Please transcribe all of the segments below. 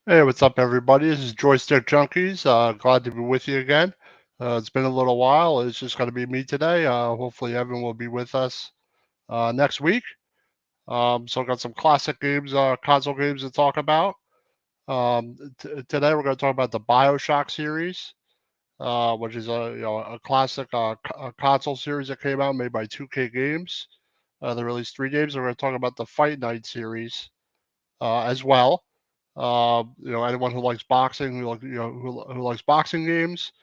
Hey, what's up, everybody? This is Joystick Junkies. Glad to be with you again. It's been a little while. It's just going to be me today. Hopefully, Evan will be with us next week. So, I got some classic games, console games to talk about. Today, we're going to talk about the BioShock series, which is a classic console series that came out made by 2K Games. They released 3 games. We're going to talk about the Fight Night series as well. Anyone who likes boxing, who likes boxing games,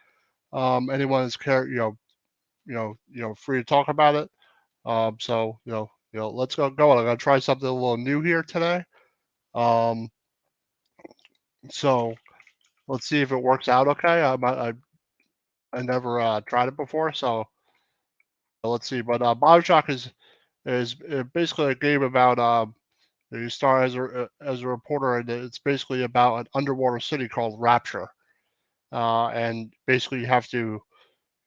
anyone is free to talk about it. Let's go. I'm gonna try something a little new here today. Um, so let's see if it works out okay. I never tried it before, so let's see. But BioShock is basically a game about you start as a reporter, and it's basically about an underwater city called Rapture. And basically you have to,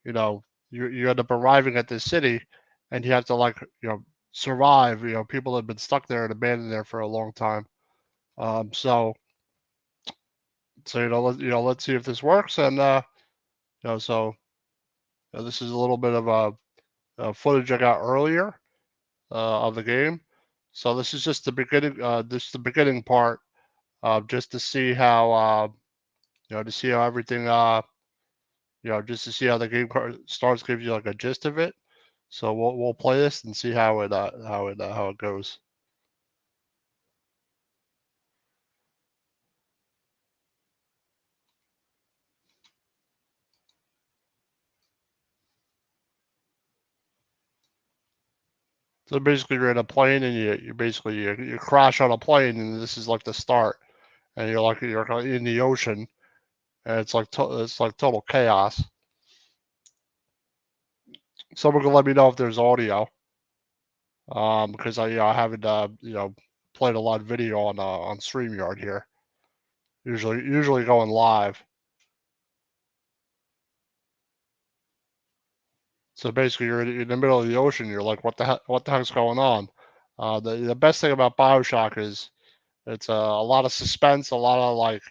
you know, you end up arriving at this city, and you have to survive. People have been stuck there and abandoned there for a long time. Um, so let's see if this works. And you know, so this is a little bit of footage I got earlier of the game. So this is just the beginning. This is the beginning part, just to see how to see how everything just to see how the game starts, gives you like a gist of it. So we'll play this and see how it goes. So basically, you're in a plane, and you crash on a plane, and this is like the start, and you're in the ocean, and it's like total chaos. Someone can let me know if there's audio, because I haven't played a lot of video on StreamYard here. Usually going live. So basically, you're in the middle of the ocean. You're like, what the heck's going on? The best thing about BioShock is it's a lot of suspense, a lot of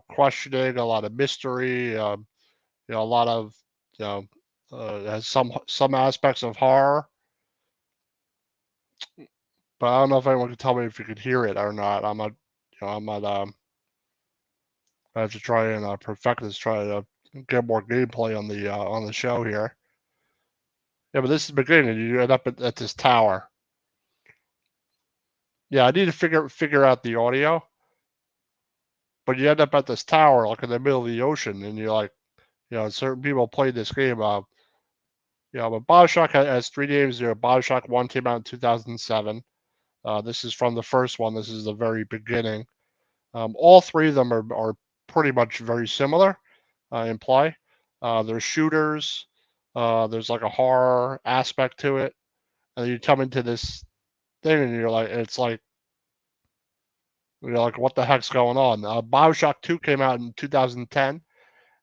questioning, a lot of mystery. A lot of you know has some aspects of horror. But I don't know if anyone can tell me if you could hear it or not. I'm not. I have to try and perfect this. Try to get more gameplay on the show here. Yeah, but this is the beginning. You end up at this tower. Yeah, I need to figure out the audio, but you end up at this tower, like in the middle of the ocean, and you're like, certain people play this game. But BioShock has 3 games. BioShock 1 came out in 2007. This is from the first one. This is the very beginning. All 3 of them are pretty much very similar in play. There's shooters. There's like a horror aspect to it, and you come into this thing, and you're like, what the heck's going on? BioShock 2 came out in 2010,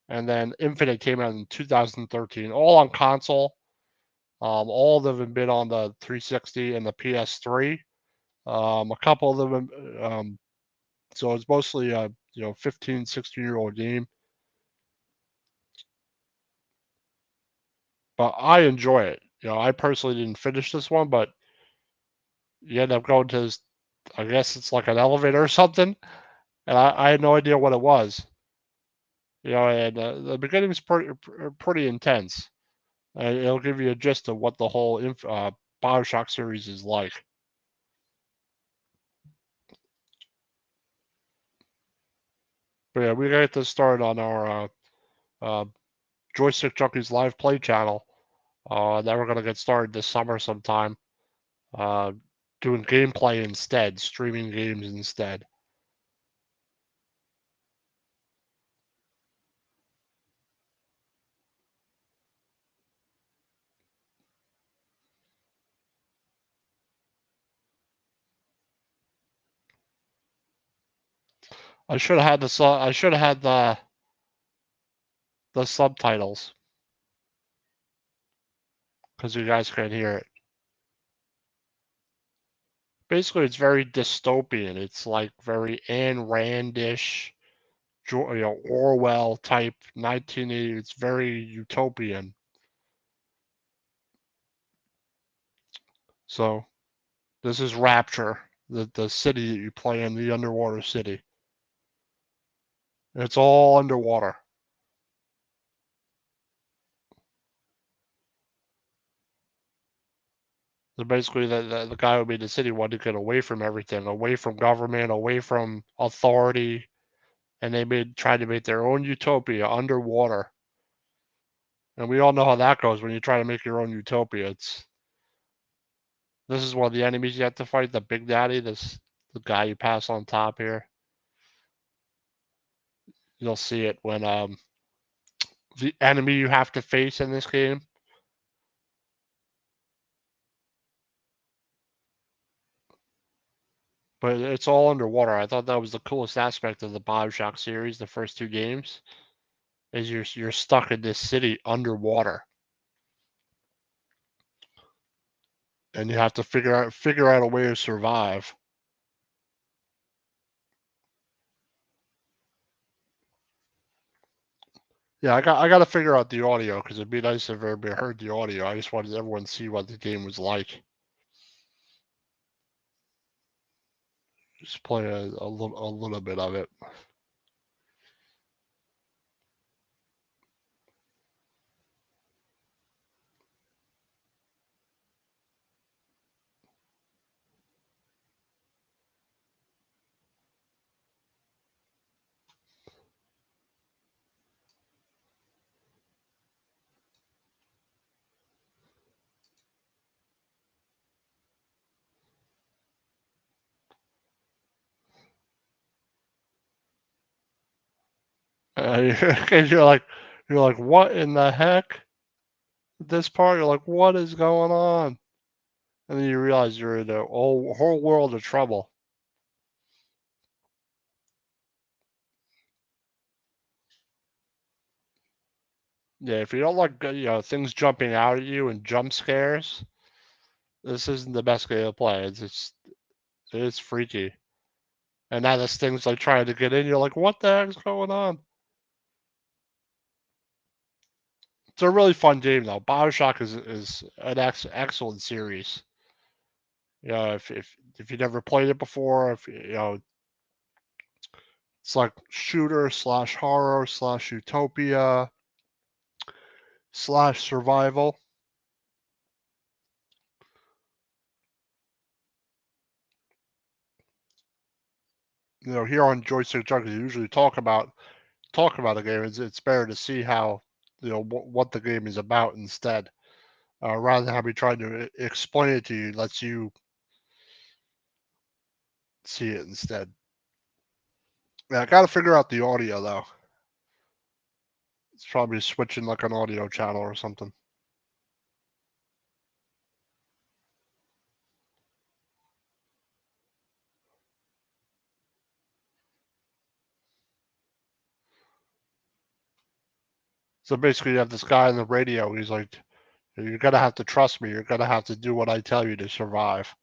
and then Infinite came out in 2013, all on console. All of them have been on the 360 and the PS3. A couple of them, so it's mostly a 15, 16-year-old game. But I enjoy it. I personally didn't finish this one, but you end up going to this. I guess it's like an elevator or something, and I had no idea what it was. And the beginning is pretty intense. It'll give you a gist of what the whole Bioshock series is like. But yeah, we got this started on our uh, Joystick Junkies live play channel. Then we're gonna get started this summer sometime. Uh, Doing gameplay instead, streaming games instead. I should have had the subtitles because you guys can't hear it. Basically, it's very dystopian. It's like very Ayn Randish, Orwell type 1980. It's very utopian. So this is Rapture, the city that you play in, the underwater city. It's all underwater. So basically, the guy would be the city wanted to get away from everything, away from government, away from authority, and they tried to make their own utopia underwater. And we all know how that goes when you try to make your own utopia. This is one of the enemies you have to fight, the Big Daddy, the guy you pass on top here. You'll see it when the enemy you have to face in this game. But it's all underwater. I thought that was the coolest aspect of the BioShock series, the first two games, is you're stuck in this city underwater. And you have to figure out a way to survive. Yeah, I got to figure out the audio because it'd be nice if everybody heard the audio. I just wanted everyone to see what the game was like. Just play a little bit of it. And you're like, what in the heck? This part, you're like, what is going on? And then you realize you're in a whole world of trouble. Yeah, if you don't like things jumping out at you and jump scares, this isn't the best game to play. It's freaky. And now this thing's like trying to get in. You're like, what the heck's going on? It's a really fun game though. BioShock is an excellent series. If you never played it before, if it's like shooter slash horror slash utopia slash survival. Here on Joystick Junkies, you usually talk about a game. It's better to see how what the game is about instead, rather than have me trying to explain it to you. Lets you see it instead. Yeah, I got to figure out the audio though. It's probably switching like an audio channel or something. So basically, you have this guy on the radio. He's like, "You're gonna have to trust me. You're gonna have to do what I tell you to survive."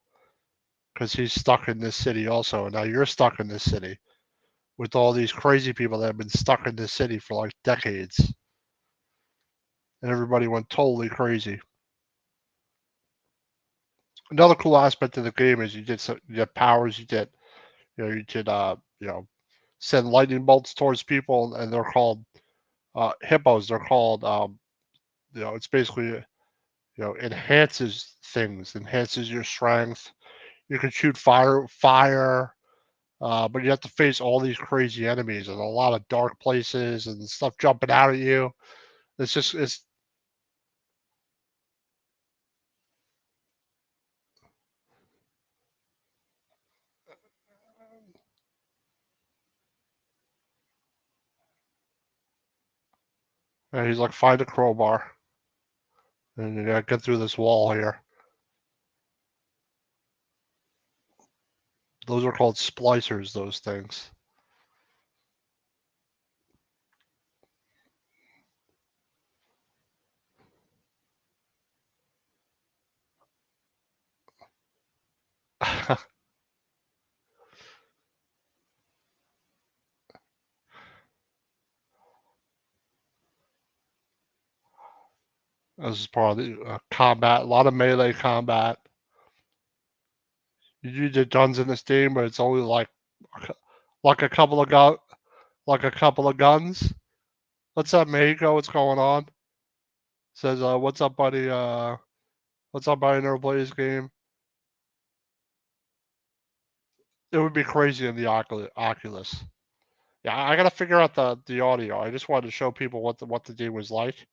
Because he's stuck in this city also, and now you're stuck in this city with all these crazy people that have been stuck in this city for like decades, and everybody went totally crazy. Another cool aspect of the game is you get powers. You could send lightning bolts towards people, and they're called hippos. They're called it's basically enhances things, enhances your strength. You can shoot fire, but you have to face all these crazy enemies and a lot of dark places and stuff jumping out at you. It's and he's like, find a crowbar and you gotta get through this wall here. Those are called splicers. Those things. This is part of the combat. A lot of melee combat. You use your guns in this game, but it's only like a couple of guns. What's up, Mexico? What's going on? Says, what's up, buddy? What's up, buddy? Never play this game. It would be crazy in the Oculus. Yeah, I gotta figure out the audio. I just wanted to show people what the game was like.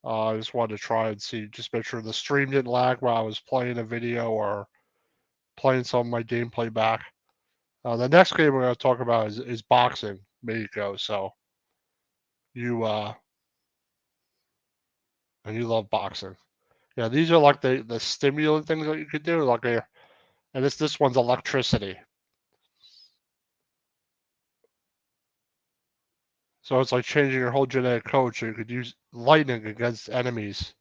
I just wanted to try and see, just make sure the stream didn't lag while I was playing a video or playing some of my gameplay back. The next game we're going to talk about is boxing, Mexico. So you and you love boxing. Yeah, these are like the stimulant things that you could do, and this one's electricity. So it's like changing your whole genetic code, so you could use lightning against enemies.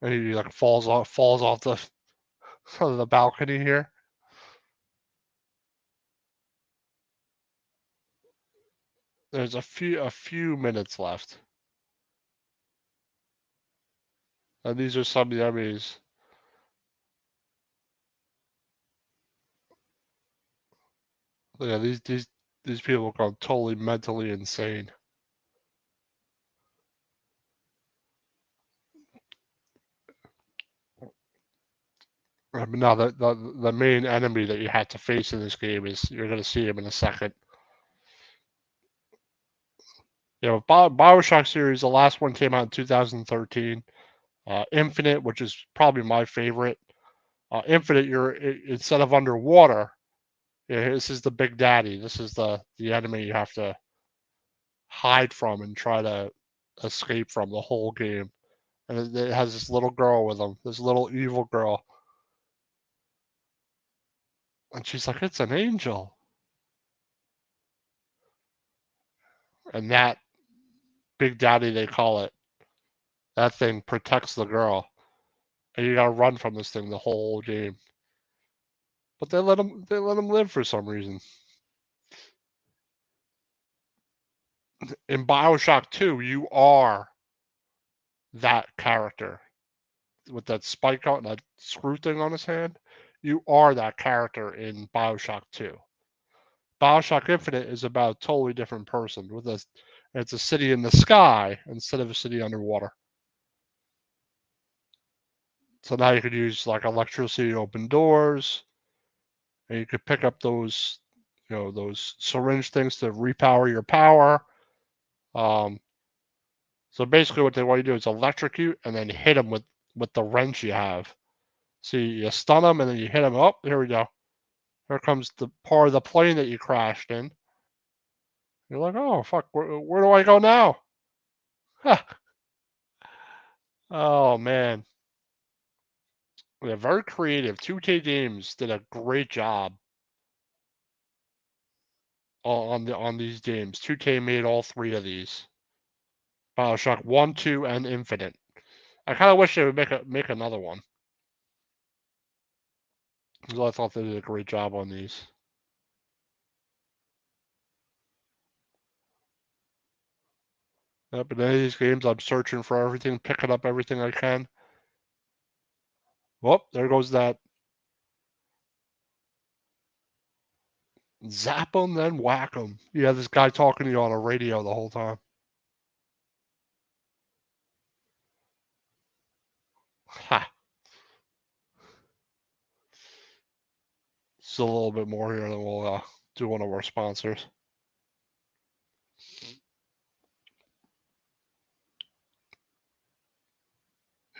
And he like falls off the balcony here. There's a few minutes left. And these are some of the enemies. Yeah, these people go totally mentally insane. But now the main enemy that you had to face in this game is, you're going to see him in a second. You know, BioShock series, the last one came out in 2013. Infinite, which is probably my favorite. Infinite, instead of underwater, this is the big daddy. This is the enemy you have to hide from and try to escape from the whole game. And it has this little girl with him, this little evil girl. And she's like, it's an angel. And that big daddy, they call it, that thing protects the girl. And you gotta run from this thing the whole game. But they let him live for some reason. In BioShock 2, you are that character with that spike on that screw thing on his hand. You are that character in BioShock 2. BioShock Infinite is about a totally different person with a it's a city in the sky instead of a city underwater. So now you could use like electricity to open doors, and you could pick up those, those syringe things to repower your power. So basically, what they want you to do is electrocute and then hit them with the wrench you have. So you stun them and then you hit them. Oh, here we go. Here comes the part of the plane that you crashed in. You're like, oh fuck, where do I go now? Oh man, yeah, very creative. 2K Games did a great job on these games. 2K made all three of these: BioShock 1, 2, and Infinite. I kind of wish they would make another one, because I thought they did a great job on these. Yep, in any of these games, I'm searching for everything, picking up everything I can. Whoop, there goes that. Zap them, then whack them. You have this guy talking to you on a radio the whole time. Ha. Still a little bit more here, then we'll do one of our sponsors.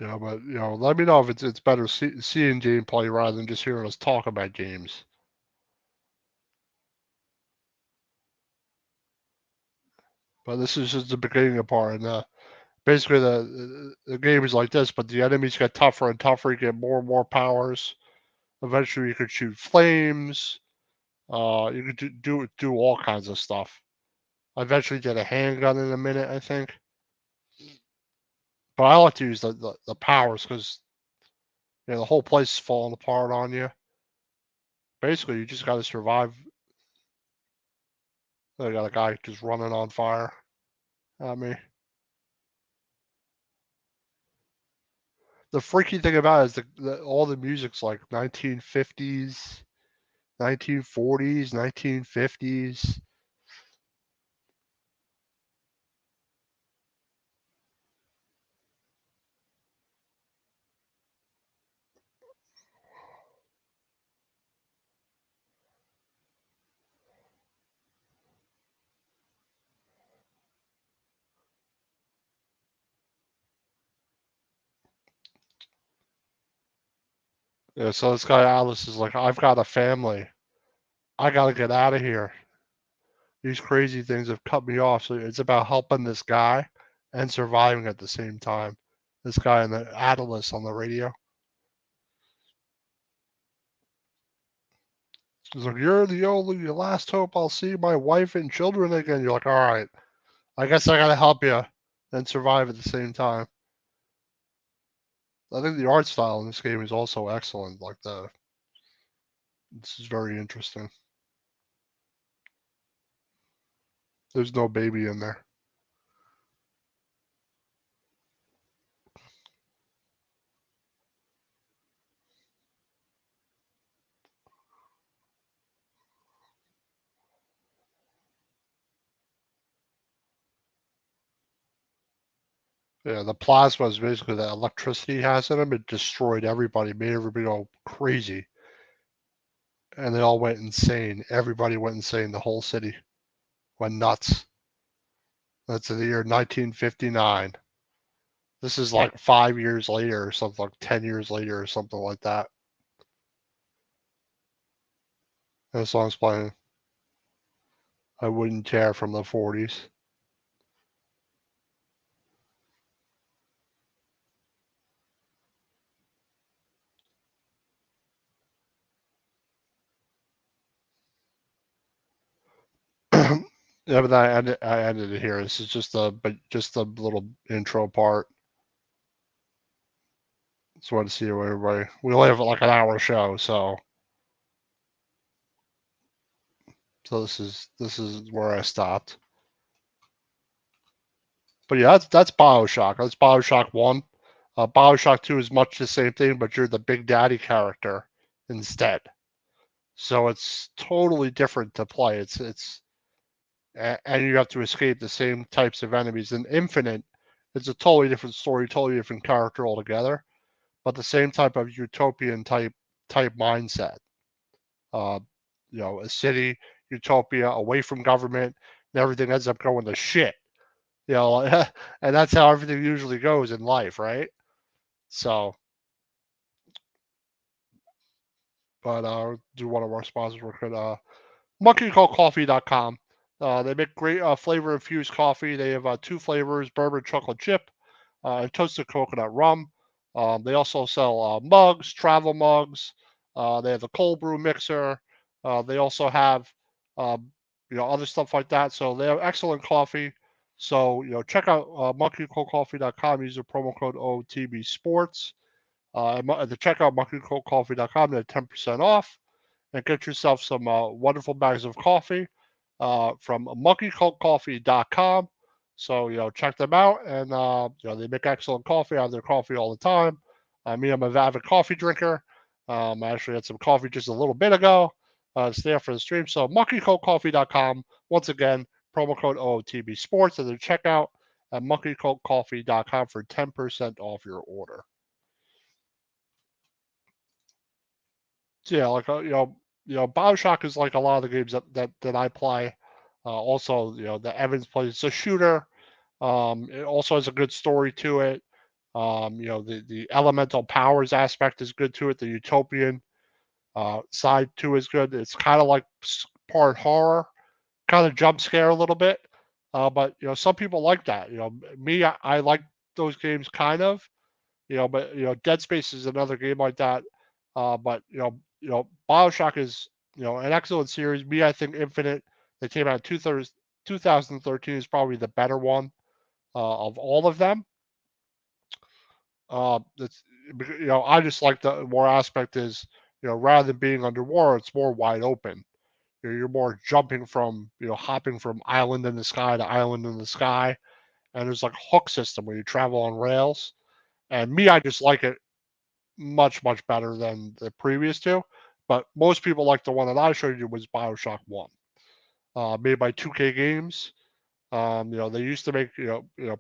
Yeah, but let me know if it's better seeing gameplay rather than just hearing us talk about games. But this is just the beginning part, and basically the game is like this, but the enemies get tougher and tougher. You get more and more powers. Eventually, you could shoot flames. You could do all kinds of stuff. I eventually get a handgun in a minute, I think. But I like to use the powers because the whole place is falling apart on you. Basically, you just got to survive. I got a guy just running on fire at me. The freaky thing about it is all the music's like 1950s, 1940s, 1950s. Yeah, so this guy Alice is like, I've got a family. I gotta get out of here. These crazy things have cut me off. So it's about helping this guy and surviving at the same time. This guy in the Atlas on the radio. He's like, "You're the only last hope I'll see my wife and children again." You're like, "All right, I guess I gotta help you and survive at the same time." I think the art style in this game is also excellent. This is very interesting. There's no baby in there. Yeah, the plasma is basically the electricity has in them. It destroyed everybody, made everybody go crazy, and they all went insane. Everybody went insane. The whole city went nuts. That's in the year 1959. This is like 5 years later, or something like 10 years later, or something like that. And the song's playing. I wouldn't care from the 40s. Yeah, but I ended it here. This is just a little intro part. Just wanted to see where everybody. We only have like an hour show, so this is where I stopped. But yeah, that's BioShock. That's BioShock 1. BioShock 2 is much the same thing, but you're the Big Daddy character instead. So it's totally different to play. And you have to escape the same types of enemies. In Infinite, it's a totally different story, totally different character altogether, but the same type of utopian type mindset. Uh, a city utopia away from government, and everything ends up going to shit. You know, and that's how everything usually goes in life, right? So, but do one of our sponsors real quick. MonkeyCallCoffee.com. They make great flavor infused coffee. They have two flavors: bourbon chocolate chip and toasted coconut rum. They also sell mugs, travel mugs. They have a cold brew mixer. They also have um, other stuff like that. So they have excellent coffee. So check out monkeycoldcoffee.com. Use the promo code OTB Sports. At the checkout, monkeycoldcoffee.com. They're 10% off, and get yourself some wonderful bags of coffee from monkeycultcoffee.com. So, check them out. And, they make excellent coffee. I have their coffee all the time. I'm an avid coffee drinker. I actually had some coffee just a little bit ago. It's there for the stream. So, monkeycultcoffee.com. Once again, promo code OOTB Sports at the checkout at monkeycultcoffee.com for 10% off your order. So yeah, like BioShock is like a lot of the games that I play. Also, the Evans plays. It's a shooter. It also has a good story to it. The elemental powers aspect is good to it. The utopian side too is good. It's kind of like part horror, kind of jump scare a little bit. But some people like that. Me, I like those games kind of. But Dead Space is another game like that. But BioShock is an excellent series. Me, I think Infinite that came out in 2013 is probably the better one of all of them. That's I just like the more aspect is rather than being underwater, it's more wide open. You're more jumping from hopping from island in the sky to island in the sky, and there's like a hook system where you travel on rails. And me, I just like it much, much better than the previous two. But most people like the one that I showed you was BioShock 1, made by 2K Games. They used to make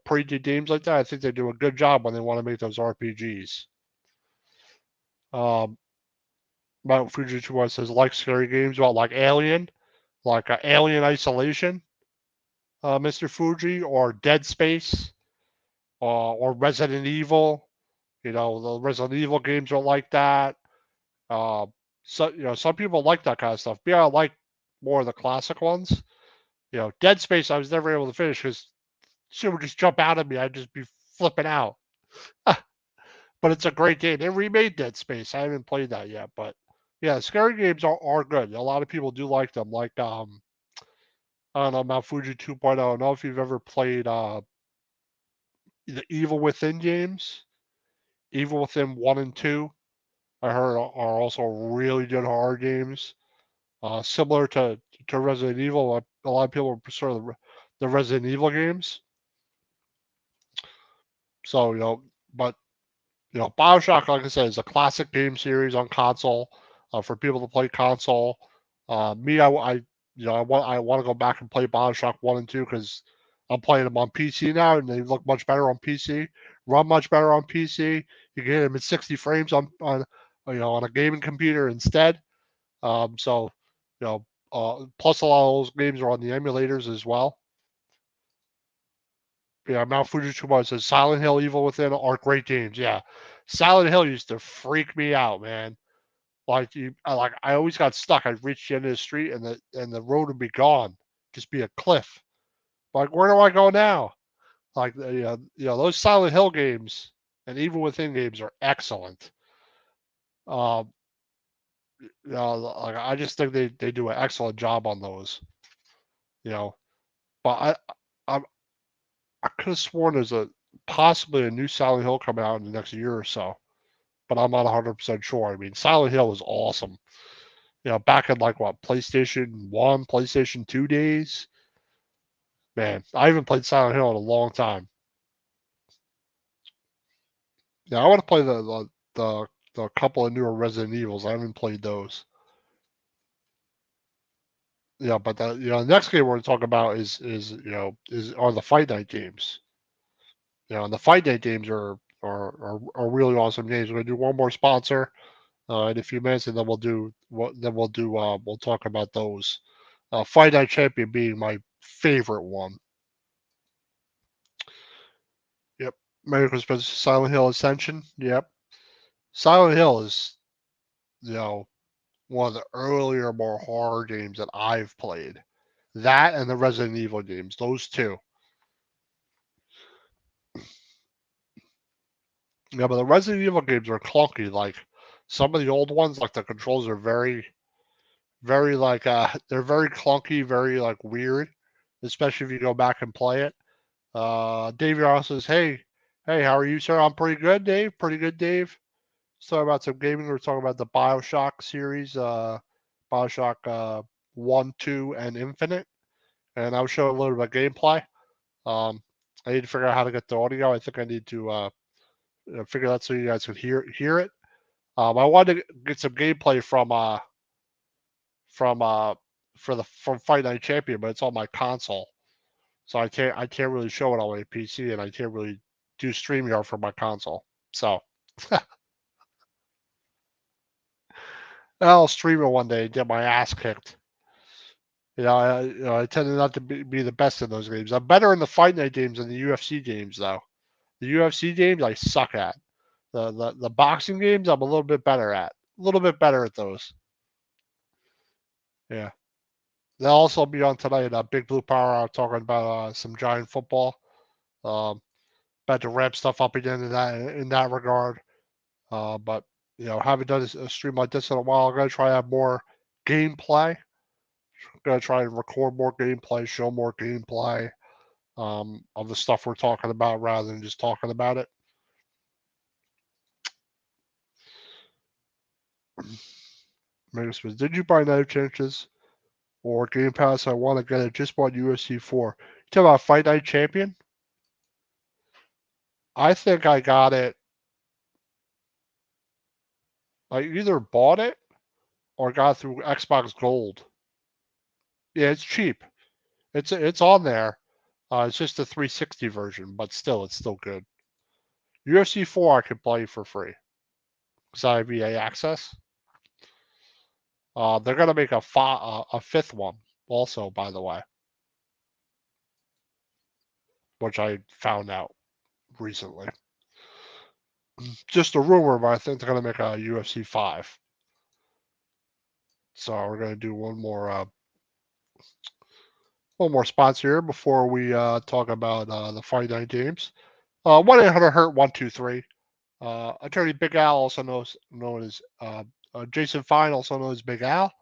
pre-D games like that. I think they do a good job when they want to make those RPGs. Mount Fuji says like scary games about like Alien, like Alien Isolation, Mr. Fuji, or Dead Space, or Resident Evil. The Resident Evil games are like that. Uh, some people like that kind of stuff. Yeah, I like more of the classic ones. Dead Space I was never able to finish because shit would just jump out at me. I'd just be flipping out. But it's a great game. They remade Dead Space. I haven't played that yet, but yeah, scary games are good. A lot of people do like them. Like I don't know, Mount Fuji 2.0. I don't know if you've ever played the Evil Within games. Evil Within 1 and 2, I heard are also really good horror games. Similar to Resident Evil. A lot of people prefer the Resident Evil games. So, but BioShock, like I said, is a classic game series on console for people to play console. Me, I want to go back and play BioShock 1 and 2 because I'm playing them on PC now and they look much better on PC, run much better on PC. You get them at 60 frames on a gaming computer instead. So, plus a lot of those games are on the emulators as well. Yeah, Mount Fuji says Silent Hill, Evil Within are great games. Yeah, Silent Hill used to freak me out, man. I always got stuck. I'd reach the end of the street and the road would be gone, just be a cliff. Like, where do I go now? Like, those Silent Hill games and Evil Within games are excellent. Um, like I just think they do an excellent job on those. You know, but I I could have sworn there's possibly a new Silent Hill coming out in the next year or so, but I'm not 100% sure. I mean, Silent Hill is awesome. Back in like what, PlayStation 1, PlayStation 2 days. Man, I haven't played Silent Hill in a long time. Yeah, I want to play the couple of newer Resident Evils. I haven't played those. Yeah, but the next game we're going to talk about are the Fight Night games. And the Fight Night games are really awesome games. We're going to do one more sponsor in a few minutes, and then we'll talk about those. Fight Night Champion being my favorite one. Yep. Merry Christmas, Silent Hill Ascension. Yep. Silent Hill is, one of the earlier, more horror games that I've played. That and the Resident Evil games, those two. Yeah, but the Resident Evil games are clunky. Like some of the old ones, like the controls are very, very like they're very clunky, very like weird. Especially if you go back and play it. Dave Yarrow says, hey, how are you, sir? I'm pretty good, Dave. Pretty good, Dave. Let's talk about some gaming. We're talking about the BioShock series, BioShock 1, 2, and Infinite. And I'll show a little bit of gameplay. I need to figure out how to get the audio. I think I need to figure that so you guys can hear it. I wanted to get some gameplay from Fight Night Champion, but it's on my console, so I can't really show it on my PC, and I can't really do StreamYard from my console. So I'll stream it one day and get my ass kicked. I tended not to be the best in those games. I'm better in the Fight Night games than the UFC games, though. The UFC games I suck at. The boxing games I'm a little bit better at. A little bit better at those. Yeah. They'll also be on tonight. Big Blue Power Hour talking about some giant football. Um, About to ramp stuff up again in that regard. But haven't done a stream like this in a while. I'm gonna try to have more gameplay. I'm gonna try and record more gameplay, show more gameplay of the stuff we're talking about rather than just talking about it. Did you buy Night Chances or Game Pass? I want to get it. Just bought UFC 4. You talking about Fight Night Champion? I think I got it. I either bought it or got it through Xbox Gold. Yeah, it's cheap. It's on there. It's just the 360 version, but still, it's still good. UFC 4 I could play for free because I have EA access. They're gonna make a fifth one also, by the way, which I found out recently. Just a rumor, but I think they're gonna make a UFC 5. So we're gonna do one more spots here before we talk about the Fight Night games. 1-800-HURT-123. Attorney Big Al, also known as Jason Fine, also known as Big Al.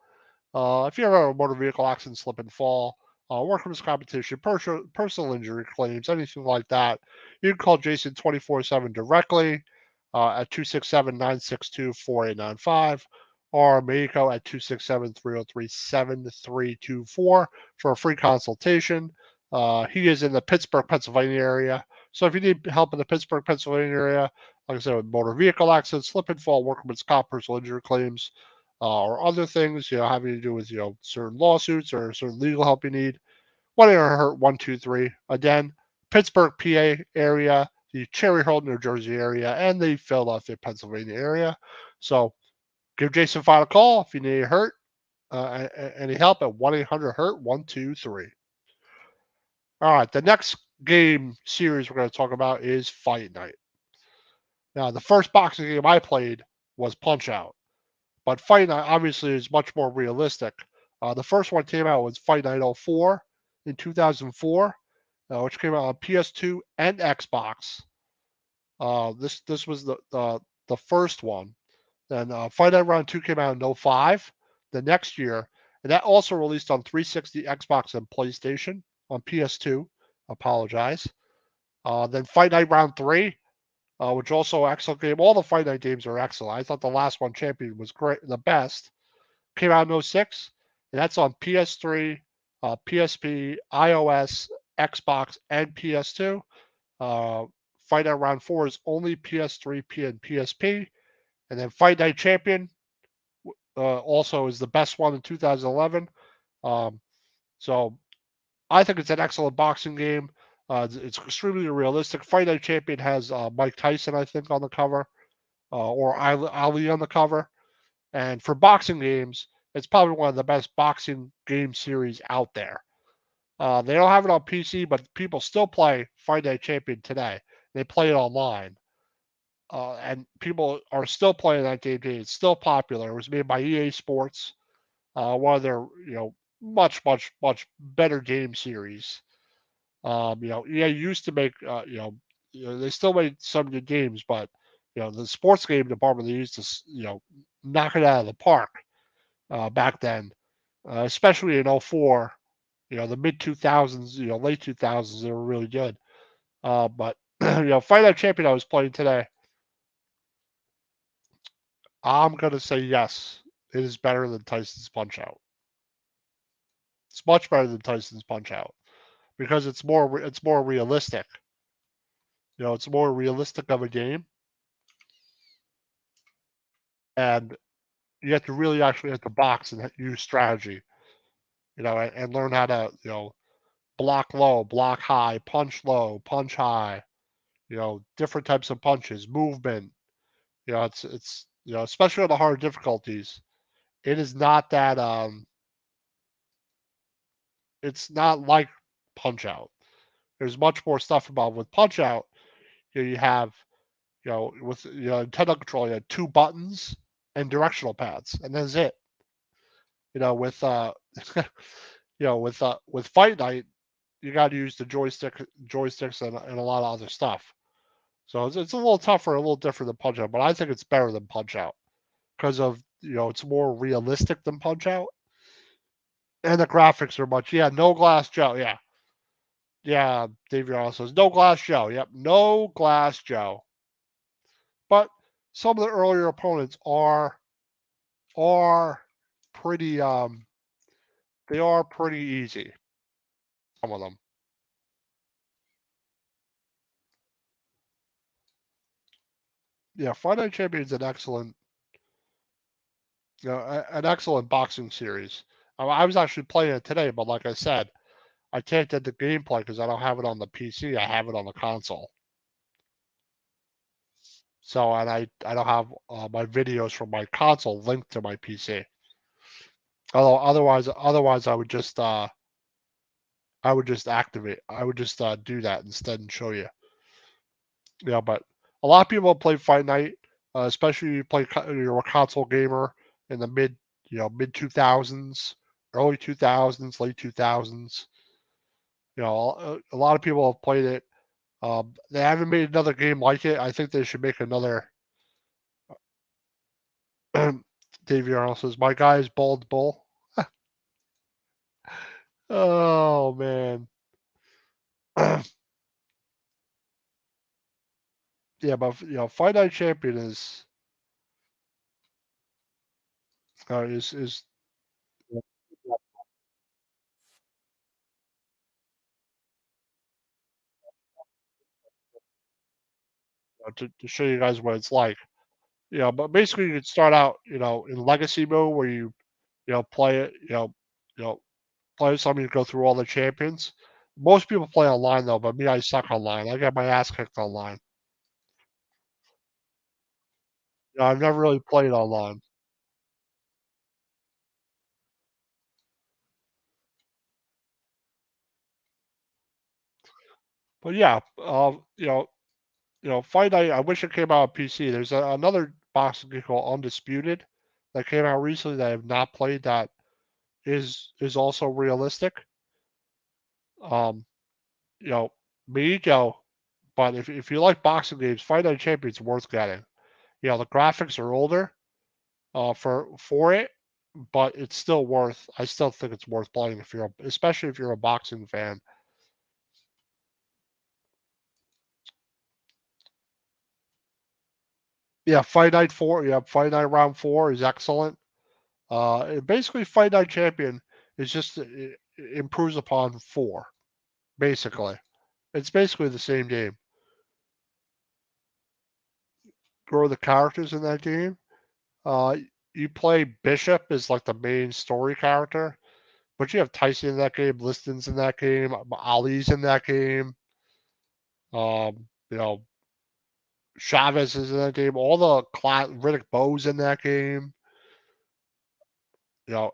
If you ever have a motor vehicle accident, slip and fall, workers' competition, personal injury claims, anything like that, you can call Jason 24/7 directly at 267-962-4895 or Meiko at 267-303-7324 for a free consultation. He is in the Pittsburgh, Pennsylvania area. So if you need help in the Pittsburgh, Pennsylvania area, like I said, with motor vehicle accidents, slip and fall, workers' comp, personal injury claims, or other things, having to do with, certain lawsuits or certain legal help you need, 1-800-HURT-123. Again, Pittsburgh, PA area, the Cherry Hill, New Jersey area, and the Philadelphia, Pennsylvania area. So give Jason Fine a call if you need any help at 1-800-HURT-123. All right, the next game series we're going to talk about is Fight Night. Now, the first boxing game I played was Punch Out. But Fight Night obviously is much more realistic. The first one came out was Fight Night 04 in 2004, which came out on PS2 and Xbox. This was the first one. Then Fight Night Round 2 came out in 05, the next year, and that also released on 360, Xbox, and PlayStation on PS2. Apologize. Then Fight Night Round 3, which also excellent game. All the Fight Night games are excellent. I thought the last one, Champion, was great, the best. Came out in 06, and that's on PS3, PSP, iOS, Xbox, and PS2. Fight Night Round 4 is only PS3, and PSP. And then Fight Night Champion also is the best one in 2011. So I think it's an excellent boxing game. It's extremely realistic. Fight Night Champion has Mike Tyson, I think, on the cover, or Ali on the cover. And for boxing games, it's probably one of the best boxing game series out there. They don't have it on PC, but people still play Fight Night Champion today. They play it online. And people are still playing that game. It's still popular. It was made by EA Sports, one of their, much, much, much better game series. EA used to make, they still made some good games, but, the sports game department, they used to, knock it out of the park back then, especially in 04, the mid 2000s, late 2000s, they were really good. But, Fight Night Champion I was playing today, I'm going to say yes, it is better than Tyson's Punch Out. It's much better than Tyson's Punch Out because it's more realistic. It's more realistic of a game, and you have to really actually have to box and use strategy, and learn how to, block low, block high, punch low, punch high, different types of punches, movement. It's especially on the hard difficulties, it is not that it's not like Punch Out. There's much more stuff involved with Punch Out. You have, with Nintendo control, you have two buttons and directional pads, and that's it. With with Fight Night, you got to use the joysticks and a lot of other stuff. So it's a little tougher, a little different than Punch Out, but I think it's better than Punch Out because of, it's more realistic than Punch Out, and the graphics are much. Yeah, no glass Joe. Yeah. Dave Yarrow says no glass Joe. Yep, no glass Joe. But some of the earlier opponents are pretty they are pretty easy. Some of them. Yeah, Fight Night Champion is an excellent an excellent boxing series. I was actually playing it today, but like I said, I can't get the gameplay because I don't have it on the PC. I have it on the console. So, and I don't have my videos from my console linked to my PC. Although otherwise I would just activate. I would just do that instead and show you. Yeah, but a lot of people play Fight Night, especially you play you're a console gamer in the mid 2000s, early 2000s, late 2000s. A lot of people have played it. They haven't made another game like it. I think they should make another. Davey Arnold says, "My guy is Bald Bull." Oh man. Yeah, but Fight Night Champion is to show you guys what it's like. But basically you could start out, in legacy mode where play it, play something to go through all the champions. Most people play online though, but me, I suck online. I get my ass kicked online. I've never really played online. But yeah, Fight Night. I wish it came out on PC. There's another boxing game called Undisputed that came out recently that I have not played. That is also realistic. Um, you know, me, but if you like boxing games, Fight Night Champion's worth getting. The graphics are older for it, but it's still worth. I still think it's worth playing especially if you're a boxing fan. Yeah, Fight Night 4. Yeah, Fight Night Round 4 is excellent. Basically, Fight Night Champion is just it improves upon 4. Basically, it's basically the same game. Grow the characters in that game. Uh, you play Bishop as like the main story character, but you have Tyson in that game, Liston's in that game, Ali's in that game. Um, you know, Chavez is in that game. All the Riddick Bowe's in that game. You know,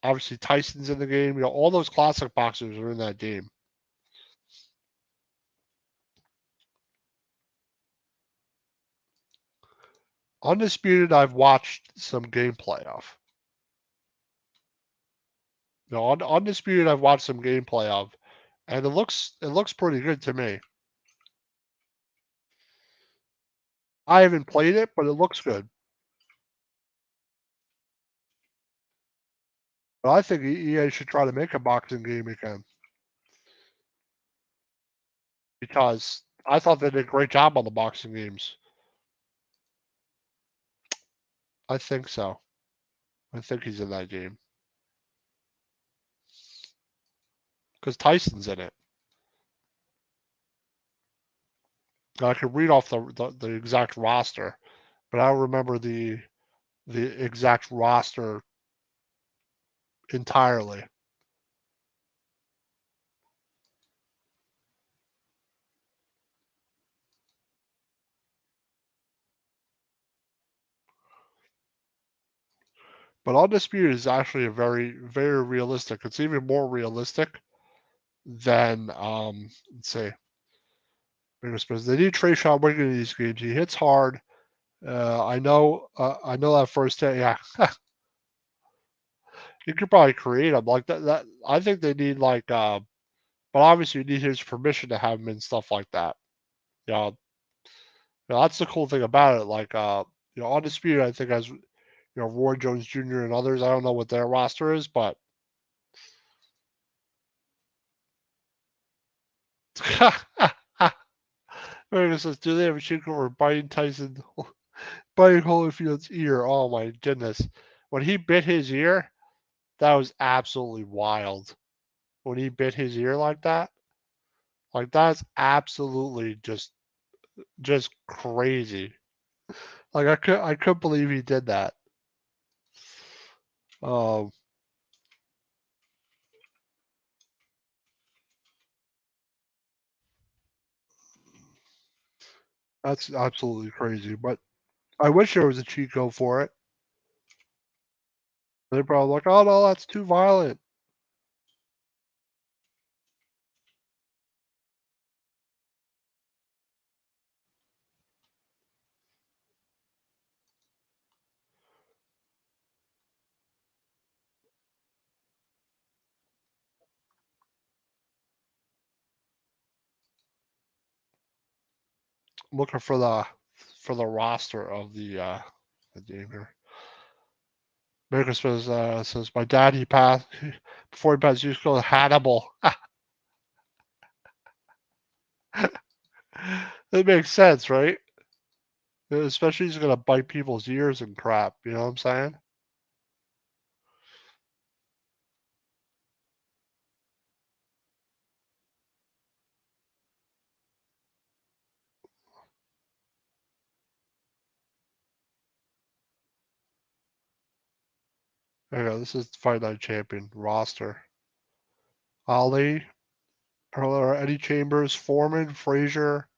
obviously Tyson's in the game. All those classic boxers are in that game. Undisputed, I've watched some gameplay of. Undisputed, I've watched some gameplay of, and it looks pretty good to me. I haven't played it, but it looks good. But I think EA should try to make a boxing game again because I thought they did a great job on the boxing games. I think so. I think he's in that game because Tyson's in it. I could read off the exact roster, but I don't remember the exact roster entirely. But Undisputed is actually a very, very realistic. It's even more realistic than let's see. They need Trey Sean Wiggin in these games. He hits hard. I know that first hit. Yeah, you could probably create him like that. That I think they need but obviously you need his permission to have him and stuff like that. Yeah, that's the cool thing about it. Undisputed, I think has Roy Jones Jr. and others. I don't know what their roster is, but Meredith says, do they have a chicken for biting biting Holyfield's ear? Oh my goodness. When he bit his ear, that was absolutely wild. When he bit his ear like that's absolutely just crazy. Like I couldn't believe he did that. Um, that's absolutely crazy. But I wish there was a cheat code for it. They're probably like, oh no, that's too violent. I'm looking for the roster of the game here. America says my dad he passed before he passed. He was called Hannibal. That makes sense, right? Especially he's gonna bite people's ears and crap. You know what I'm saying? There you go. This is the Fight Night Champion roster. Ali, Eddie Chambers, Foreman, Frazier,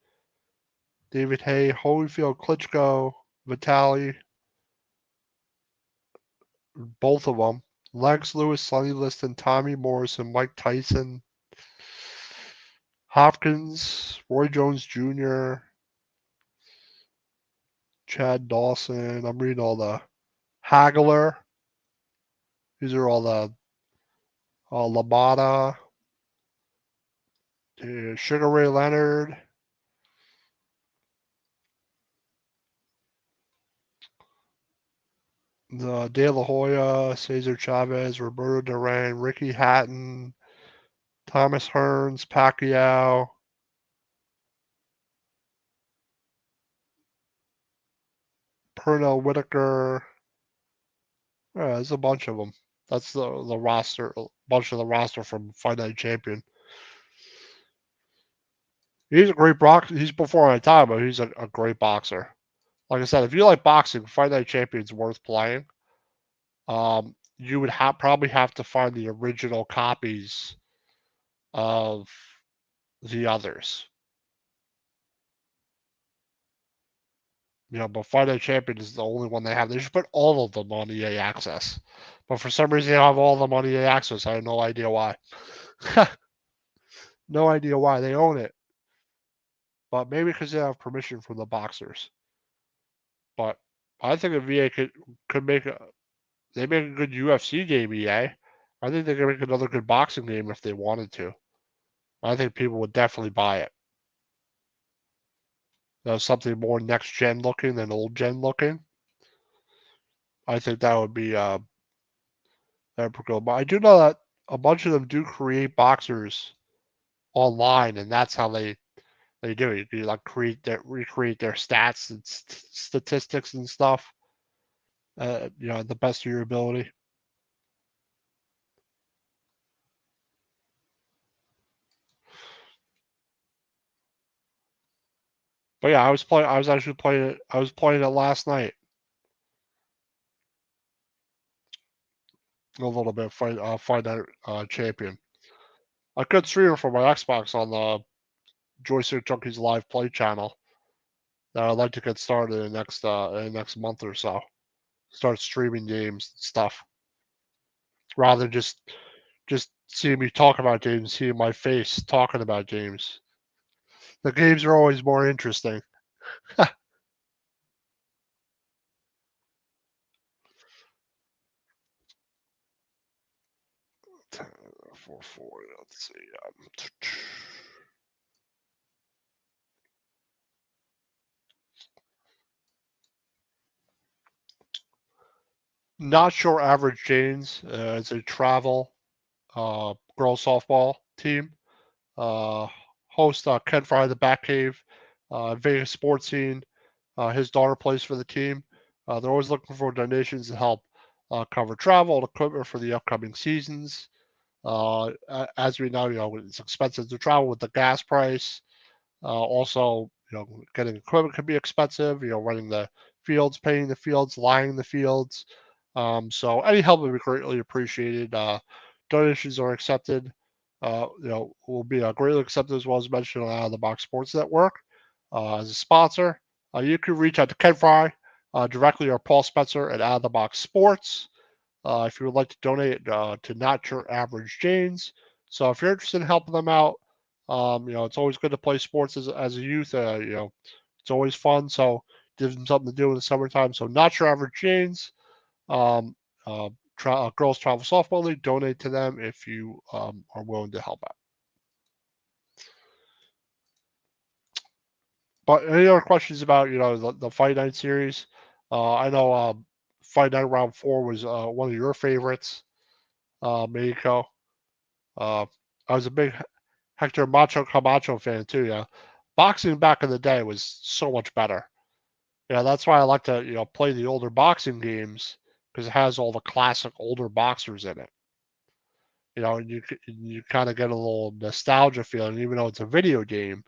David Hay, Holyfield, Klitschko, Vitali, both of them. Lex Lewis, Sonny Liston, Tommy Morrison, Mike Tyson, Hopkins, Roy Jones Jr., Chad Dawson. I'm reading all the Hagler. These are all the Lamada, Sugar Ray Leonard, the De La Hoya, Cesar Chavez, Roberto Duran, Ricky Hatton, Thomas Hearns, Pacquiao, Pernell Whitaker. Yeah, there's a bunch of them. That's the roster, a bunch of the roster from Fight Night Champion. He's a great boxer. He's before my time, but he's a great boxer. Like I said, if you like boxing, Fight Night Champion's worth playing. You would probably have to find the original copies of the others. But Fight Night Champion is the only one they have. They should put all of them on EA Access. But for some reason, they have all of them on EA Access. I have no idea why. No idea why. They own it. But maybe because they have permission from the boxers. But I think if EA could make they make a good UFC game, EA. I think they could make another good boxing game if they wanted to. I think people would definitely buy it. Something more next gen looking than old gen looking. I think that would be that would go. But I do know that a bunch of them do create boxers online, and that's how they do it. You like recreate their stats and statistics and stuff. The best of your ability. But yeah, I was playing. I was actually playing it. I was playing it last night a little bit. Find that champion. I could stream it from my Xbox on the Joystick Junkies live play channel. That I'd like to get started in the next month or so. Start streaming games and stuff rather than just seeing me talk about games, seeing my face talking about games. The games are always more interesting. 440. Let's see. Not sure Average Janes is a travel girls softball team. Uh, Host Ken Fry, the Batcave, Vegas sports scene. His daughter plays for the team. They're always looking for donations to help cover travel and equipment for the upcoming seasons. As we know, it's expensive to travel with the gas price. Also, getting equipment can be expensive. Running the fields, painting the fields, lining the fields. So any help would be greatly appreciated. Donations are accepted. Will be greatly accepted as well as mentioned on Out of the Box Sports Network as a sponsor. You can reach out to Ken Fry directly or Paul Spencer at Out of the Box Sports if you would like to donate to Not Your Average Janes. So if you're interested in helping them out, it's always good to play sports as a youth. It's always fun. So gives them something to do in the summertime. So Not Your Average Janes. Um, Girls Travel Softball League. Donate to them if you are willing to help out. But any other questions about the Fight Night series? I know Fight Night Round 4 was one of your favorites, Meiko. Uh, I was a big Hector Macho Camacho fan too. Yeah, boxing back in the day was so much better. Yeah, that's why I like to play the older boxing games because it has all the classic older boxers in it. And you kind of get a little nostalgia feeling, even though it's a video game.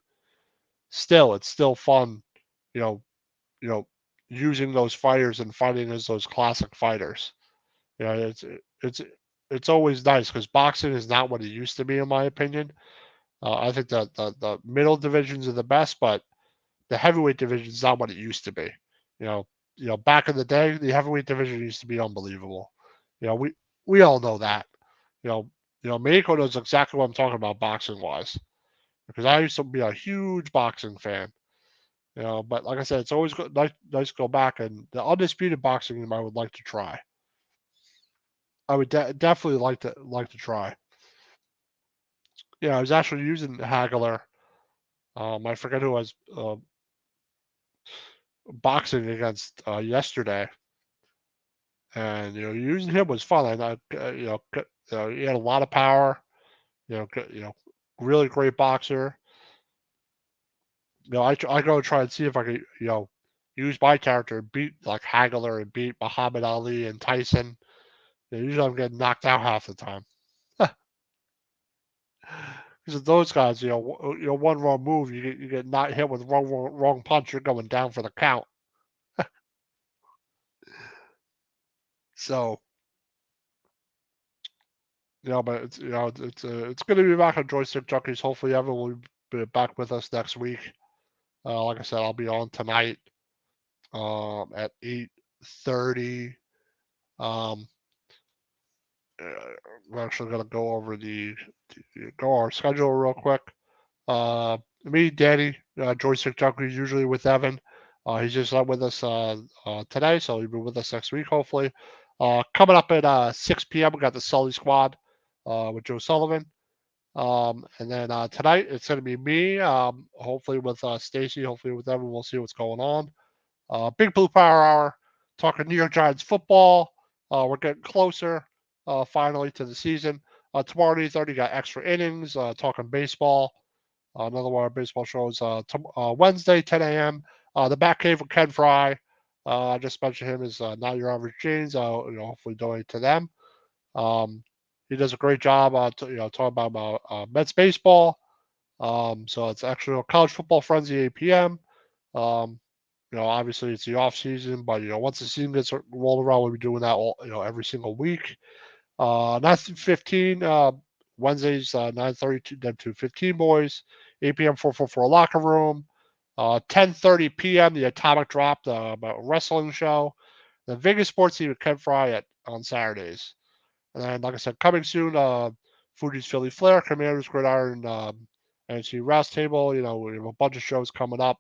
Still, it's still fun. You know, you know, using those fighters and fighting as those classic fighters. You know, it's it's always nice because boxing is not what it used to be, in my opinion. I think that the middle divisions are the best, but the heavyweight division is not what it used to be. You know, back in the day, the heavyweight division used to be unbelievable. We all know that. You know, Meiko knows exactly what I'm talking about boxing wise because I used to be a huge boxing fan. But like I said, it's always nice to go back and the undisputed boxing game I would like to try. I would definitely like to try. Yeah, I was actually using Haggler. I forget who I was boxing against yesterday, and using him was fun. And he had a lot of power. Really great boxer. I go try and see if I could use my character and beat like Haggler and beat Muhammad Ali and Tyson. Usually I'm getting knocked out half the time. Because those guys, one wrong move, you get not hit with wrong punch, you're going down for the count. So but it's going to be back on Joystick Junkies. Hopefully, Evan will be back with us next week. Like I said, I'll be on tonight at 8:30. Um, we're actually going to go over our schedule real quick. Me, Danny, Joystick Junkies, usually with Evan. He's just not with us today, so he'll be with us next week, hopefully. Coming up at 6 p.m., we got the Sully Squad with Joe Sullivan. And then tonight it's going to be me, hopefully with Stacy, hopefully with Evan. We'll see what's going on. Big Blue Power Hour, talking New York Giants football. We're getting closer finally to the season. Tomorrow at 8:30, got extra innings, talking baseball. Another one of our baseball shows Wednesday, 10 a.m. The Back Cave with Ken Fry. I just mentioned him as Not Your Average Janes. Hopefully donate to them. He does a great job talking about Mets baseball. So it's actually a college football frenzy 8 p.m. Um, obviously it's the off season, but once the season gets rolled around, we'll be doing that all every single week. 9:15 Wednesdays 9:30 to them 2:15 boys. 8 p.m. 444 locker room. 10:30 p.m. the Atomic Drop, the wrestling show. The Vegas Sports Team with Ken Fry on Saturdays. And then, like I said, coming soon, Fuji's Philly Flair, Commander's Gridiron, NC Rouse Table. We have a bunch of shows coming up.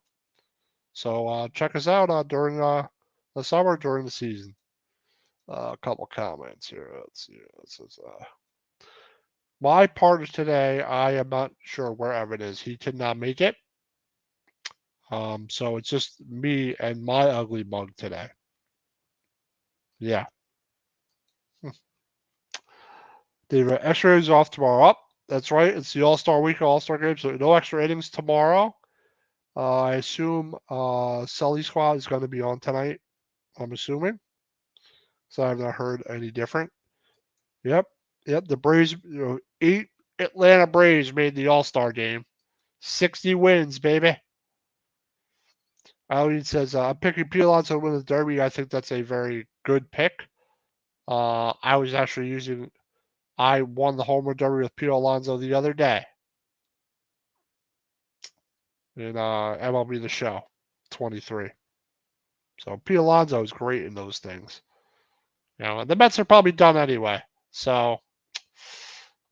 So check us out during the summer, during the season. A couple comments here. Let's see. This is my partner today. I am not sure where Evan is. He did not make it. So it's just me and my ugly mug today. Yeah. The extra innings off tomorrow. Up. That's right. It's the All Star Week, All Star game. So no extra innings tomorrow. I assume Sully Squad is going to be on tonight. I'm assuming. So I've not heard any different. Yep. Yep. The Braves, 8 Atlanta Braves made the All Star game. 60 wins, baby. Eileen says, I'm picking Pilon to win the Derby. I think that's a very good pick. I was actually using. I won the home run derby with Pete Alonso the other day in MLB The Show 23. So Pete Alonso is great in those things. And the Mets are probably done anyway. So,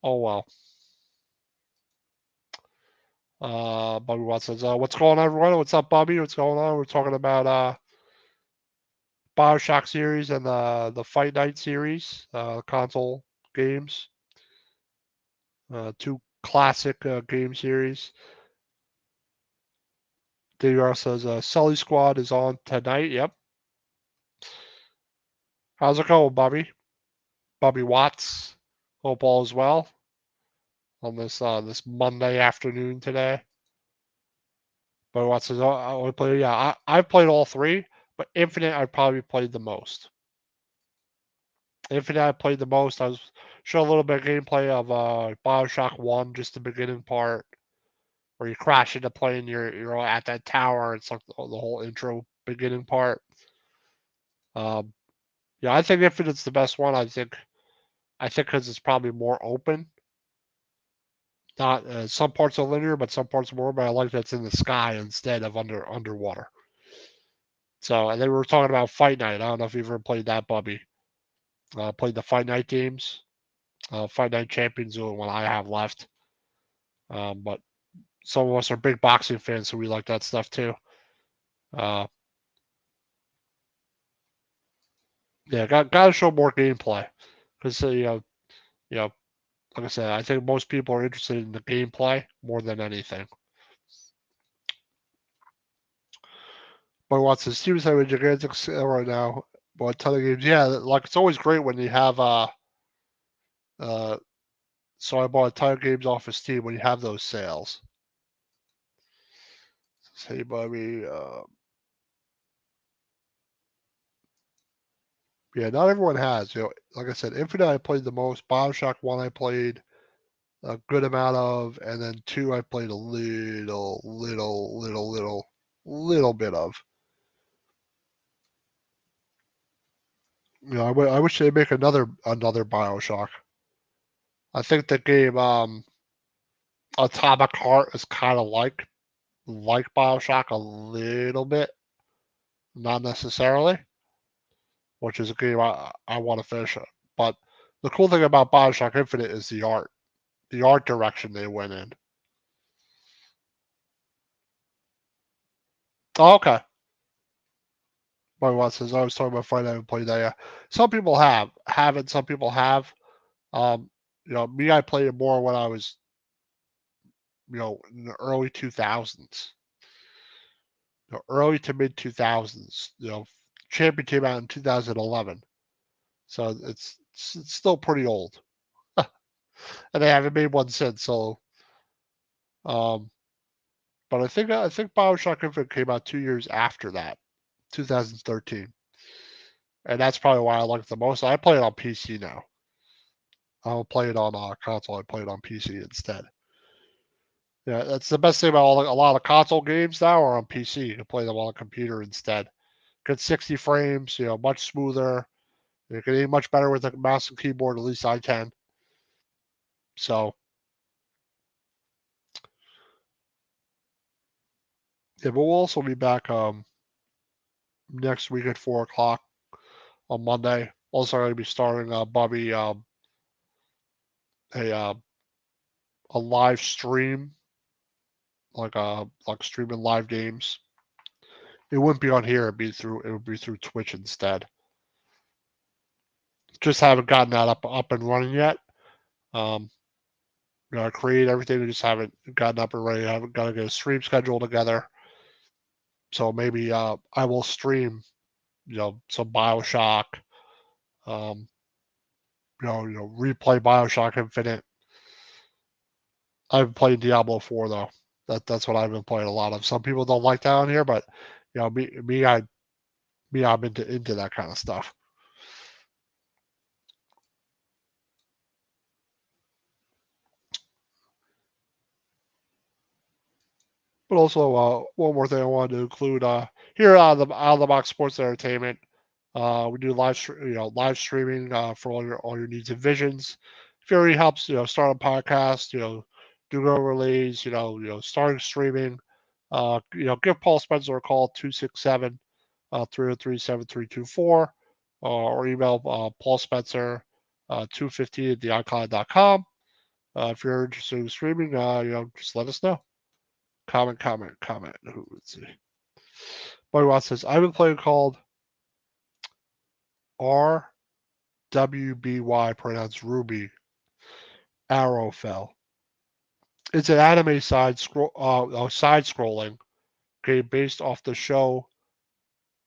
oh well. Bobby Watts says, "What's going on, everyone? What's up, Bobby? What's going on? We're talking about BioShock series and the Fight Night series, console games, two classic game series." DVR says, "Sully Squad is on tonight." Yep. How's it going, Bobby? Bobby Watts. Hope all is well on this Monday afternoon today. Bobby Watts says, "Oh, I want to play." Yeah, I've played all three, but Infinite I probably played the most. Infinite I played the most. I was showing a little bit of gameplay of BioShock 1, just the beginning part, where you crash into plane, you're at that tower. It's like the whole intro beginning part. Um, yeah, I think Infinite's the best one. I think because it's probably more open. Not some parts are linear, but some parts are more. But I like that it's in the sky instead of underwater. So, and then we were talking about Fight Night. I don't know if you've ever played that, Bubby. Played the Fight Night games. Fight Night Champions are the one I have left. But some of us are big boxing fans, so we like that stuff too. Uh, yeah, got to show more gameplay because you know, like I said, I think most people are interested in the gameplay more than anything. But what's the Steven's having a gigantic sale right now? But a ton of games, yeah. Like it's always great when you have uh. So I bought a ton of games off of Steam when you have those sales. Hey, Bobby. Yeah, not everyone has. Like I said, Infinite I played the most. BioShock 1 I played a good amount of, and then 2 I played a little bit of. I wish they'd make another BioShock. I think the game Atomic Heart is kind of like BioShock a little bit, not necessarily, which is a game I want to finish. But the cool thing about BioShock Infinite is the art direction they went in. Oh, okay. My wife says I was talking about Friday and played that. Yeah, some people haven't. Some people have. Um, me, I played it more when I was, in the early 2000s, early to mid 2000s. Champion came out in 2011, so it's still pretty old, and they haven't made one since. So, um, but I think BioShock Infinite came out 2 years after that, 2013, and that's probably why I like it the most. I play it on PC now. I don't play it on console. I play it on PC instead. Yeah, that's the best thing about a lot of console games now are on PC. You can play them on a computer instead. Get 60 frames, much smoother. You can aim much better with a mouse and keyboard. At least I can. So yeah, but we'll also be back next week at 4 o'clock on Monday. Also, going to be starting Bobby a a live stream like streaming live games. It wouldn't be on here. It would be through Twitch instead. Just haven't gotten that up and running yet. Um, I create everything. We just haven't gotten up and ready. I haven't got to get a stream schedule together. So maybe I will stream, some BioShock. Um, replay BioShock Infinite. I've been playing Diablo 4 though. That's what I've been playing a lot of. Some people don't like that on here, but I'm into that kind of stuff. But also, one more thing I wanted to include here on the Box Sports Entertainment. We do live streaming for all your needs and visions. If it already helps, start a podcast, do overlays, start streaming. Give Paul Spencer a call 267 303 7324 or email Paul Spencer 215 at theicon.com. If you're interested in streaming, just let us know. Comment. Who would see? Boy Watts says, I've been playing called RWBY, pronounced Ruby, Arrowfell. It's an anime side scrolling game based off the show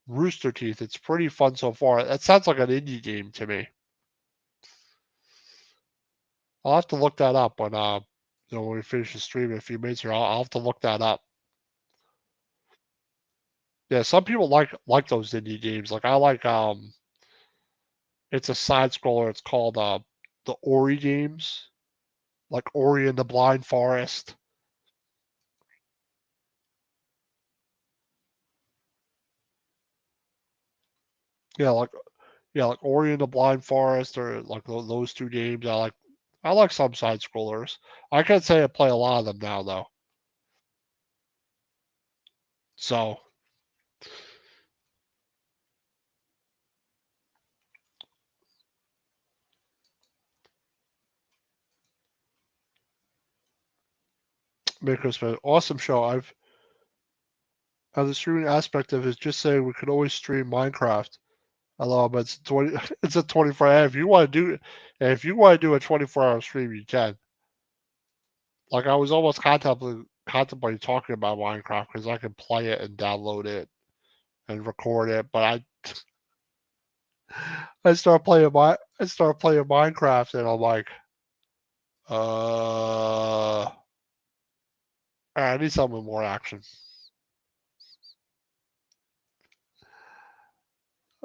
Rooster Teeth. It's pretty fun so far. That sounds like an indie game to me. I'll have to look that up when we finish the stream in a few minutes here. I'll have to look that up. Yeah, some people like those indie games. Like I like it's a side scroller. It's called the Ori games, like Ori and the Blind Forest. Yeah, like Ori and the Blind Forest, or like those two games. I like some side scrollers. I can't say I play a lot of them now though. So because an awesome show. The streaming aspect of it is just saying we could always stream Minecraft. I love, but it's 20. It's a 24 hour. If you want to do a 24-hour stream, you can. Like I was almost contemplating talking about Minecraft because I can play it and download it and record it, but I start playing Minecraft and I'm like, I need something with more action.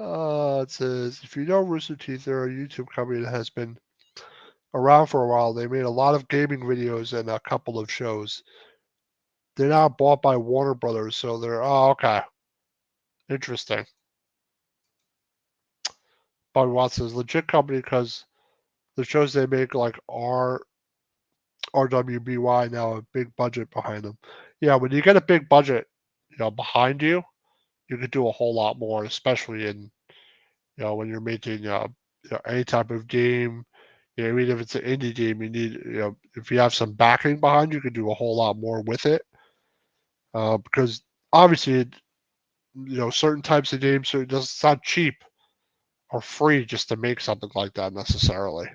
It says if you know Rooster Teeth, they're a YouTube company that has been around for a while. They made a lot of gaming videos and a couple of shows. They're now bought by Warner Brothers, so okay. Interesting. Bobby Watts says legit company because the shows they make like RWBY now have a big budget behind them. Yeah, when you get a big budget, behind you, you could do a whole lot more, especially in when you're making any type of game. I mean, if it's an indie game, you need if you have some backing behind you, could do a whole lot more with it. Because obviously, certain types of games, so it's not cheap or free just to make something like that necessarily.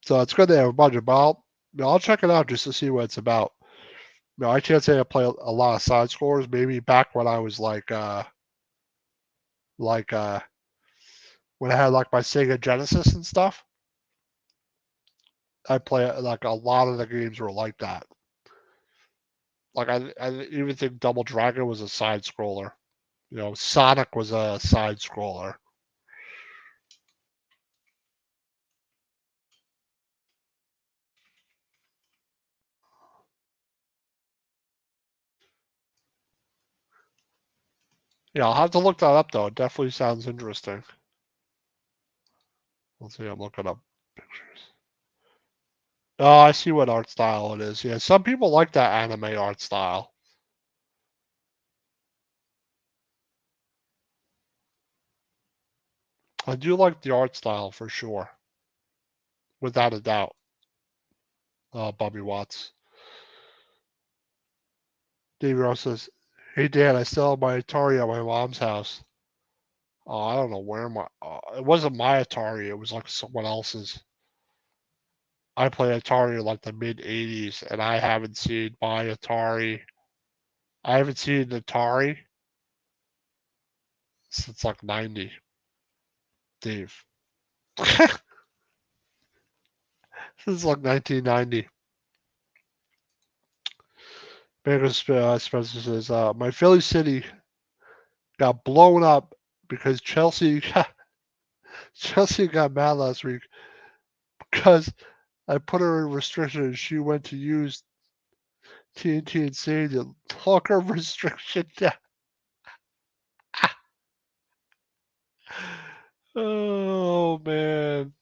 So it's good they have a budget, but I'll check it out just to see what it's about. I can't say I play a lot of side scores. Maybe back when I was like when I had like my Sega Genesis and stuff, I play like a lot of the games were like that. Like I even think Double Dragon was a side scroller. Sonic was a side scroller. Yeah, I'll have to look that up though. It definitely sounds interesting. Let's see, I'm looking up pictures. Oh, I see what art style it is. Yeah, some people like that anime art style. I do like the art style for sure, without a doubt. Bobby Watts. David Ross says, "Hey Dan, I still have my Atari at my mom's house. I don't know where it wasn't my Atari. It was like someone else's. I played Atari in like the mid '80s, and I haven't seen my Atari. I haven't seen an Atari since like '90. Dave, since like 1990." Vegas Spencer says, "My Philly City got blown up because Chelsea got mad last week because I put her in restriction and she went to use TNT and Sadie to lock her restriction down." Oh man,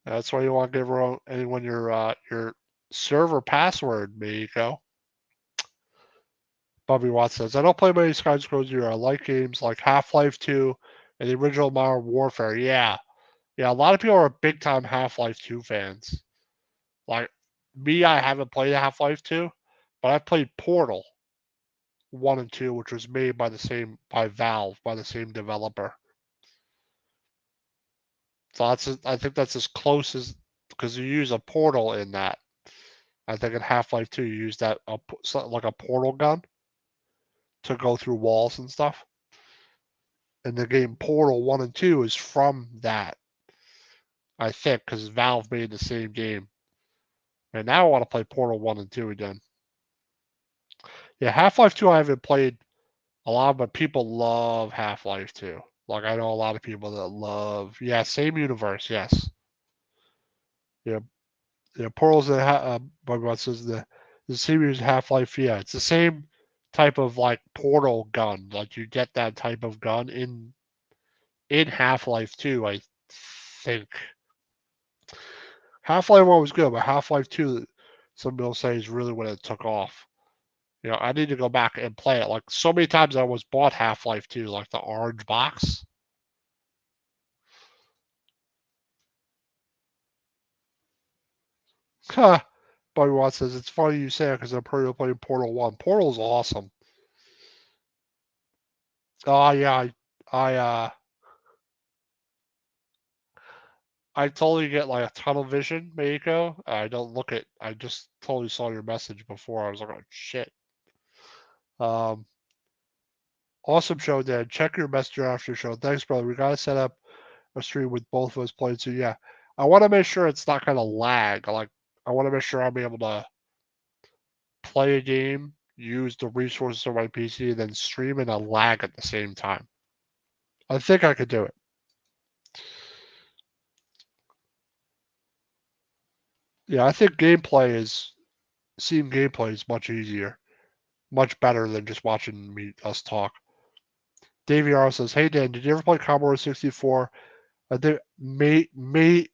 that's why you want to give anyone your server password, Miko. Bobby Watts says, I don't play many Skyscrolls here. I like games like Half-Life 2 and the original Modern Warfare. Yeah. Yeah, a lot of people are big time Half-Life 2 fans. Like me, I haven't played Half-Life 2, but I played Portal 1 and 2, which was made by Valve, by the same developer. So I think that's as close as, because you use a portal in that. I think in Half-Life 2 you use that like a portal gun to go through walls and stuff. And the game Portal 1 and 2 is from that, I think, because Valve made the same game. And now I want to play Portal 1 and 2 again. Yeah, Half-Life 2 I haven't played a lot, but people love Half-Life 2. Like I know a lot of people that love, yeah, same universe, yes. Yeah, yeah, Portal's what says the series Half-Life, yeah, it's the same type of like portal gun. Like you get that type of gun in Half-Life 2, I think. Half-Life 1 was good, but Half-Life 2, some people say, is really when it took off. You know, I need to go back and play it. Like so many times I almost bought Half-Life 2, like the orange box. Huh. Bobby Watts says it's funny you say it because I'm probably playing Portal 1. Portal's awesome. Oh yeah, I I totally get like a tunnel vision, Meiko. I don't look at. I just totally saw your message before. I was like, oh, shit. Um, awesome show, Dan. Check your messenger after the show. Thanks, brother. We gotta set up a stream with both of us playing. So yeah, I want to make sure it's not gonna lag. Like I want to make sure I'm able to play a game, use the resources of my PC, and then stream and a lag at the same time. I think I could do it. Yeah, I think seeing gameplay is much easier, much better than just watching us talk. Davey R says, "Hey Dan, did you ever play Commodore 64?" I think maybe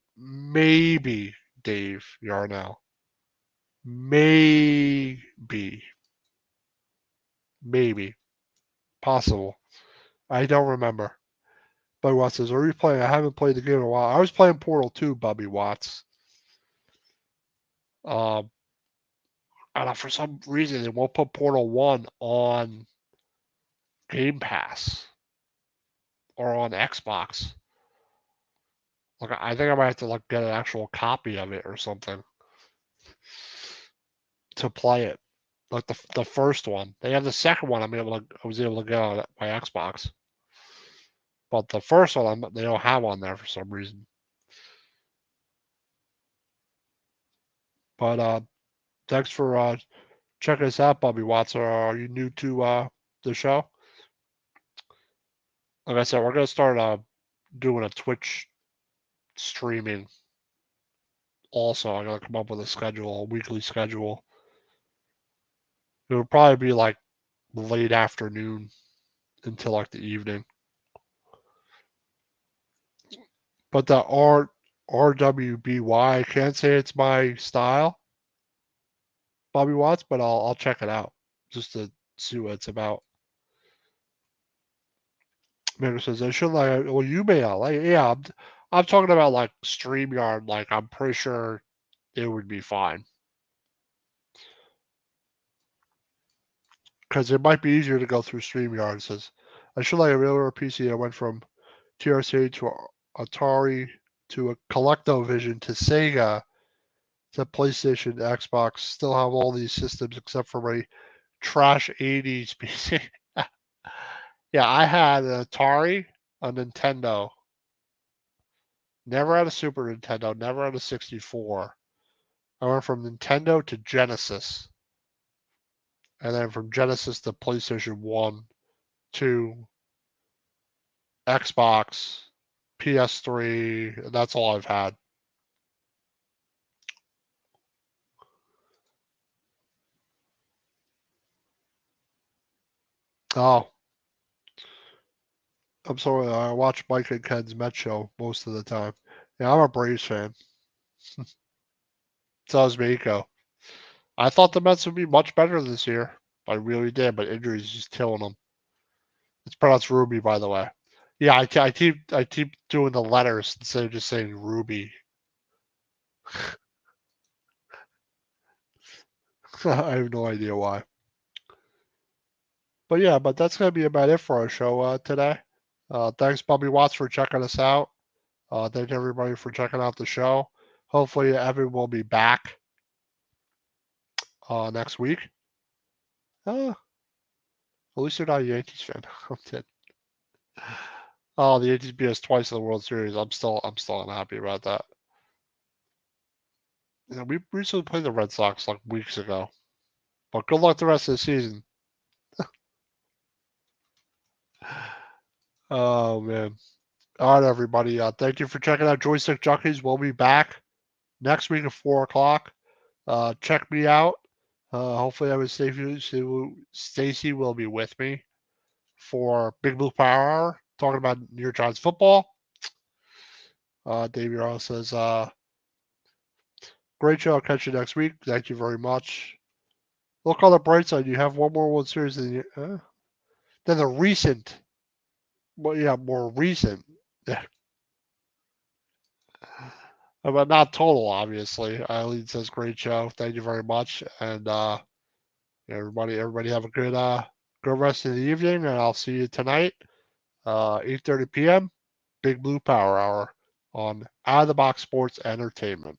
Dave Yarnell, maybe, maybe possible. I don't remember. Bobby Watts says, "Are you playing?" I haven't played the game in a while. I was playing Portal 2, Bobby Watts. Um, and for some reason they won't put Portal 1 on Game Pass or on Xbox. Like I think I might have to like get an actual copy of it or something to play it. Like the first one. They have the second one. I was able to get on my Xbox, but the first one they don't have on there for some reason. But thanks for checking us out, Bobby Watson. Are you new to the show? Like I said, we're gonna start doing a Twitch streaming. Also, I gotta come up with a schedule, a weekly schedule. It would probably be like late afternoon until like the evening. But the RWBY, I can't say it's my style, Bobby Watts, but I'll check it out just to see what it's about. Maker says I should like. Well, you may not like. Yeah, I'm talking about like StreamYard. Like I'm pretty sure it would be fine because it might be easier to go through StreamYard. It says I should like a regular PC. I went from TRC to Atari to a ColecoVision to Sega to PlayStation, Xbox. Still have all these systems except for my trash 80s PC. Yeah, I had an Atari, a Nintendo. Never had a Super Nintendo, never had a 64. I went from Nintendo to Genesis, and then from Genesis to PlayStation 1, 2, Xbox, PS3. That's all I've had. Oh, I'm sorry, I watch Mike and Ken's Met show most of the time. Yeah, I'm a Braves fan. So is Mako. I thought the Mets would be much better this year. I really did, but injuries just killing them. It's pronounced Ruby, by the way. Yeah, I keep doing the letters instead of just saying Ruby. I have no idea why. But yeah, but that's gonna be about it for our show today. Thanks, Bobby Watts, for checking us out. Thank everybody for checking out the show. Hopefully, Evan will be back next week. At least you're not a Yankees fan. I'm kidding. Oh, the Yankees beat us twice in the World Series. I'm still unhappy about that. Yeah, we recently played the Red Sox like weeks ago. But good luck the rest of the season. Oh man. All right, everybody. Thank you for checking out Joystick Junkies. We'll be back next week at 4 o'clock. Check me out. Hopefully, I was Stacy will be with me for Big Blue Power Hour, talking about New York Giants football. Dave Yarrow says, great show. I'll catch you next week. Thank you very much. Look on the bright side. You have one more World Series than the recent. Well, yeah, more recent. Yeah. But not total, obviously. Eileen says, great show. Thank you very much. And everybody have a good rest of the evening. And I'll see you tonight, 8:30 p.m. Big Blue Power Hour on Out of the Box Sports Entertainment.